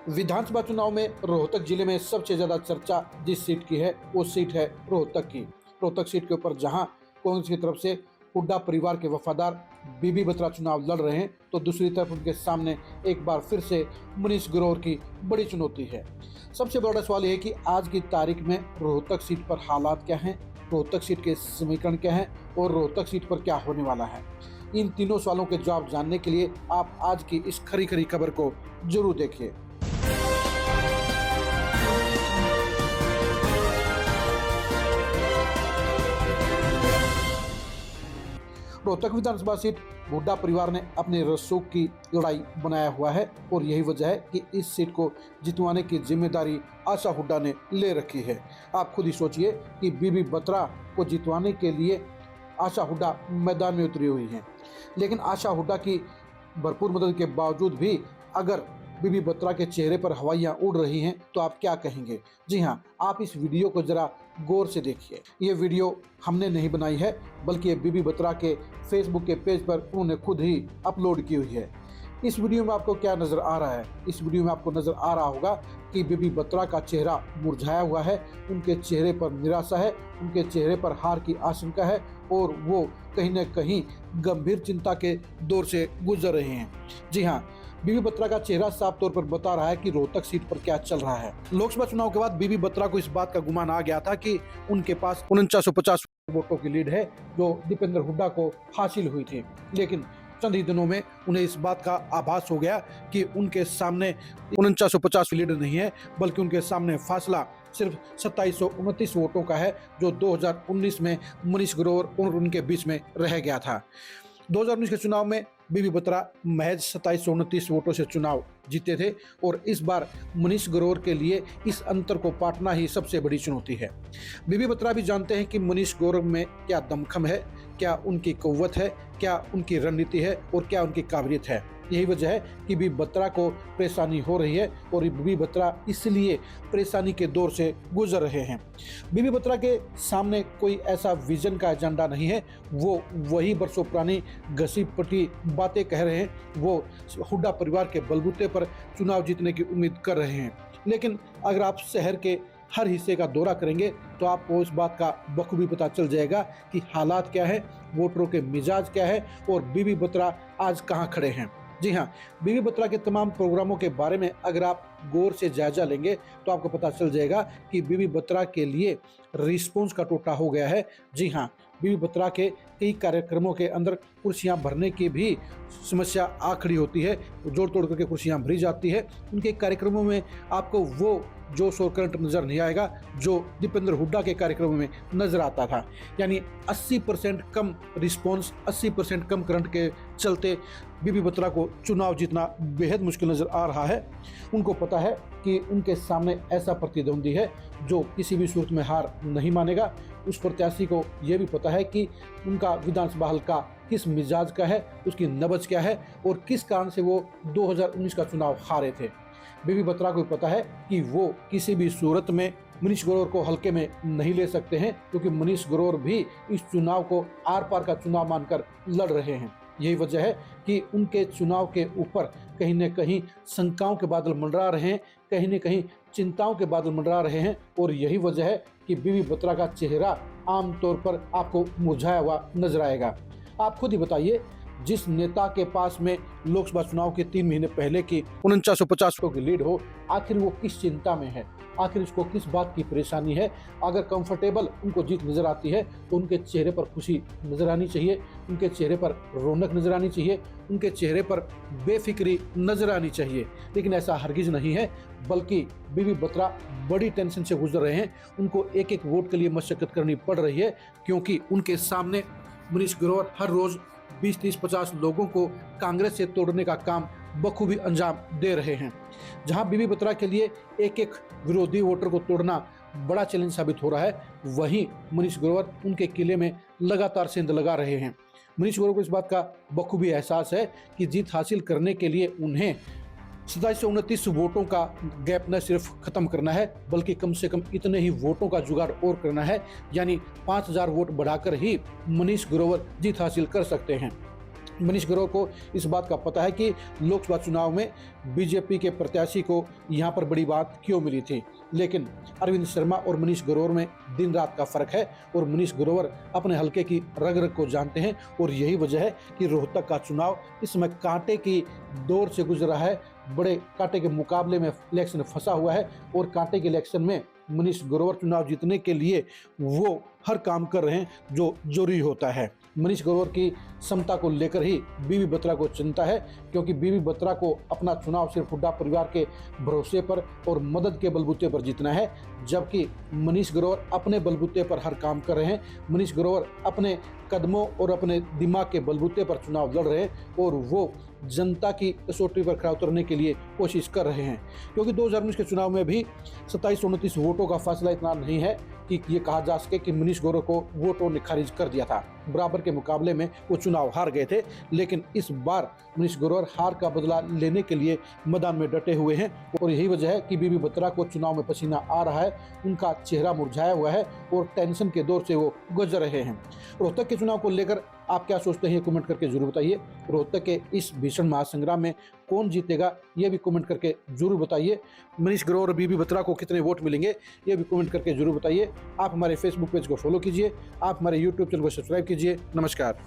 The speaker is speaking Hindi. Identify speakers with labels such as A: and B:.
A: विधानसभा चुनाव में रोहतक जिले में सबसे ज्यादा चर्चा जिस सीट की है वो सीट है रोहतक की। रोहतक सीट के ऊपर जहां कांग्रेस की तरफ से हुड्डा परिवार के वफादार बीबी बत्रा चुनाव लड़ रहे हैं, तो दूसरी तरफ उनके सामने एक बार फिर से मनीष ग्रोवर की बड़ी चुनौती है। सबसे बड़ा सवाल यह है कि आज की तारीख में रोहतक सीट पर हालात क्या हैं, रोहतक सीट के समीकरण क्या हैं और रोहतक सीट पर क्या होने वाला है। इन तीनों सवालों के जवाब जानने के लिए आप आज की इस खरी खरी खबर को जरूर देखिए। रोहतक विधानसभा सीट हुड्डा परिवार ने अपने रसूख की लड़ाई बनाया हुआ है और यही वजह है कि इस सीट को जितवाने की जिम्मेदारी आशा हुड्डा ने ले रखी है। आप खुद ही सोचिए कि बीबी बत्रा को जितवाने के लिए आशा हुड्डा मैदान में उतरी हुई हैं, लेकिन आशा हुड्डा की भरपूर मदद के बावजूद भी अगर बीबी बत्रा के चेहरे पर हवाइयां उड़ रही हैं तो आप क्या कहेंगे। जी हाँ, आप इस वीडियो को जरा गौर से देखिए। ये वीडियो हमने नहीं बनाई है, बल्कि ये बीबी बत्रा के फेसबुक के पेज पर उन्होंने खुद ही अपलोड की हुई है। इस वीडियो में आपको क्या नजर आ रहा है? इस वीडियो में आपको नजर आ रहा होगा कि बीबी बत्रा का चेहरा मुरझाया हुआ है, उनके चेहरे पर निराशा है, उनके चेहरे पर हार की आशंका है और वो कहीं न कहीं गंभीर चिंता के दौर से गुजर रहे हैं। जी हाँ, बीबी बत्रा का चेहरा साफ तौर पर बता रहा है कि रोहतक सीट पर क्या चल रहा है। लोकसभा चुनाव के बाद बीबी बत्रा को इस बात का गुमान आ गया था कि उनके पास 4950 वोटों की लीड है जो दीपेंद्र हुड्डा को हासिल हुई थी, लेकिन चंद ही दिनों में उन्हें इस बात का आभास हो गया कि उनके सामने 4950 लीड नहीं है, बल्कि उनके सामने फासला सिर्फ 2729 वोटों का है जो 2019 में मनीष ग्रोवर और उनके बीच में रह गया था। 2019 के चुनाव में बीबी बत्रा महज 2729 वोटों से चुनाव जीते थे और इस बार मनीष ग्रोवर के लिए इस अंतर को पाटना ही सबसे बड़ी चुनौती है। बीबी बत्रा भी जानते हैं कि मनीष ग्रोवर में क्या दमखम है, क्या उनकी कुव्वत है, क्या उनकी रणनीति है और क्या उनकी काबिलियत है। यही वजह है कि बीबी बत्रा को परेशानी हो रही है और बीबी बत्रा इसलिए परेशानी के दौर से गुजर रहे हैं। बीबी बत्रा के सामने कोई ऐसा विजन का एजेंडा नहीं है, वो वही बरसों पुरानी घसी पटी बातें कह रहे हैं। वो हुड्डा परिवार के बलबूते पर चुनाव जीतने की उम्मीद कर रहे हैं, लेकिन अगर आप शहर के हर हिस्से का दौरा करेंगे तो आपको इस बात का बखूबी पता चल जाएगा कि हालात क्या है, वोटरों के मिजाज क्या है और बीबी बत्रा आज कहां खड़े हैं। जी हाँ, बीबी बत्रा के तमाम प्रोग्रामों के बारे में अगर आप गौर से जायजा लेंगे तो आपको पता चल जाएगा कि बीबी बत्रा के लिए रिस्पॉन्स का टोटा हो गया है। जी हाँ, बीबी बत्रा के कई कार्यक्रमों के अंदर कुर्सियां भरने की भी समस्या आ खड़ी होती है, जोड़ तोड़ करके कुर्सियां भरी जाती है। उनके कार्यक्रमों में आपको वो जोश और करंट नजर नहीं आएगा जो दीपेंद्र हुड्डा के कार्यक्रमों में नजर आता था। यानी 80% कम रिस्पॉन्स, 80% कम करंट के चलते बीबी बत्रा को चुनाव जीतना बेहद मुश्किल नजर आ रहा है। उनको पता है कि उनके सामने ऐसा प्रतिद्वंदी है जो किसी भी सूरत में हार नहीं मानेगा। उस प्रत्याशी को यह भी पता है कि उनका विधानसभा हल्का किस मिजाज का है, उसकी नब्ज क्या है और किस कारण से वो 2019 का चुनाव हारे थे। बीबी बत्रा को पता है कि वो किसी भी सूरत में मनीष ग्रोवर को हल्के में नहीं ले सकते हैं, क्योंकि मनीष ग्रोवर भी इस चुनाव को आर पार का चुनाव मानकर लड़ रहे हैं। यही वजह है कि उनके चुनाव के ऊपर कहीं न कहीं शंकाओं के बादल मंडरा रहे हैं, कहीं न कहीं चिंताओं के बादल मंडरा रहे हैं और यही वजह है कि बीबी बत्रा का चेहरा आमतौर पर आपको मुरझाया हुआ नजर आएगा। आप खुद ही बताइए, जिस नेता के पास में लोकसभा चुनाव के 3 महीने पहले की 4950 की लीड हो, आखिर वो किस चिंता में है, आखिर उसको किस बात की परेशानी है। अगर कंफर्टेबल उनको जीत नजर आती है तो उनके चेहरे पर खुशी नजर आनी चाहिए, उनके चेहरे पर रौनक नजर आनी चाहिए, उनके चेहरे पर बेफिक्री नजर आनी चाहिए, लेकिन ऐसा हरगिज नहीं है। बल्कि बीबी बत्रा बड़ी टेंशन से गुजर रहे हैं। उनको एक एक वोट के लिए मशक्कत करनी पड़ रही है, क्योंकि उनके सामने मनीष ग्रोवर हर रोज 20, 30, 50 लोगों को कांग्रेस से तोड़ने का काम बखूबी अंजाम दे रहे हैं। जहां बीबी बत्रा के लिए एक एक विरोधी वोटर को तोड़ना बड़ा चैलेंज साबित हो रहा है, वहीं मनीष ग्रोवर उनके किले में लगातार सेंध लगा रहे हैं। मनीष ग्रोवर को इस बात का बखूबी एहसास है कि जीत हासिल करने के लिए उन्हें 2729 वोटों का गैप न सिर्फ खत्म करना है, बल्कि कम से कम इतने ही वोटों का जुगाड़ और करना है। यानी 5000 वोट बढ़ाकर ही मनीष ग्रोवर जीत हासिल कर सकते हैं। मनीष ग्रोवर को इस बात का पता है कि लोकसभा चुनाव में बीजेपी के प्रत्याशी को यहाँ पर बड़ी बात क्यों मिली थी, लेकिन अरविंद शर्मा और मनीष ग्रोवर में दिन रात का फर्क है और मनीष ग्रोवर अपने हलके की रग रग को जानते हैं और यही वजह है कि रोहतक का चुनाव इस समय कांटे की दौर से गुजर रहा है। बड़े कांटे के मुकाबले में इलेक्शन फंसा हुआ है और कांटे के इलेक्शन में मनीष ग्रोवर चुनाव जीतने के लिए वो हर काम कर रहे हैं जो जरूरी होता है। मनीष ग्रोवर की क्षमता को लेकर ही बीबी बत्रा को चिंता है, क्योंकि बीबी बत्रा को अपना चुनाव सिर्फ हुड्डा परिवार के भरोसे पर और मदद के बलबूते पर जीतना है, जबकि मनीष ग्रोवर अपने बलबूते पर हर काम कर रहे हैं। मनीष ग्रोवर अपने कदमों और अपने दिमाग के बलबूते पर चुनाव लड़ रहे हैं और वो जनता की कसौटी पर खरा उतरने के लिए कोशिश कर रहे हैं, क्योंकि 2019 के चुनाव में भी 2729 वोटों का फासला इतना नहीं है कि ये कहा जा सके कि मनीष ग्रोवर को वोटों ने खारिज कर दिया था। बराबर के मुकाबले में वो चुनाव हार गए थे, लेकिन इस बार मनीष ग्रोवर हार का बदला लेने के लिए मैदान में डटे हुए हैं और यही वजह है कि बीबी बत्रा को चुनाव में पसीना आ रहा है, उनका चेहरा मुरझाया हुआ है और टेंशन के दौर से वो गुजर रहे हैं। रोहतक के चुनाव को लेकर आप क्या सोचते हैं, कमेंट करके जरूर बताइए। रोहतक के इस भीषण महासंग्राम में कौन जीतेगा ये भी कमेंट करके जरूर बताइए। मनीष ग्रोवर और बीबी बत्रा को कितने वोट मिलेंगे ये भी कमेंट करके जरूर बताइए। आप हमारे फेसबुक पेज को फॉलो कीजिए, आप हमारे यूट्यूब चैनल को सब्सक्राइब कीजिए। नमस्कार।